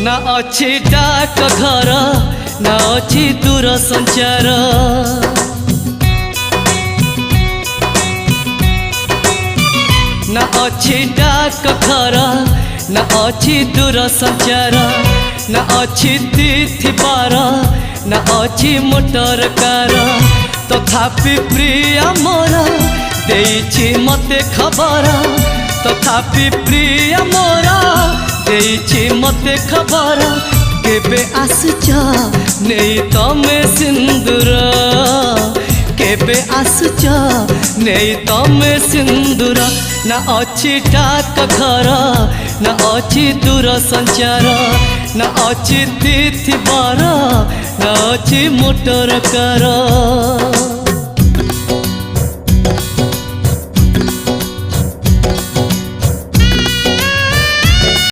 ना अच्छी डाक घर ना अच्छी दूर संचार ना अच्छी डाक घर ना अच्छी दूर संचार ना अच्छी तिथि बार ना अच्छी मोटर कार तथापि प्रिय मोर देइछि मते खबर तथापि प्रिय मोर देइछि मते खबर केबे आसुच नेई तमे सिंदूर केबे आसुच नेई तमे सिंदूर ना अच्छी डाक घर ना अच्छी दूर संचार ना अच्छी तिथि बार ना अच्छी मोटर कार।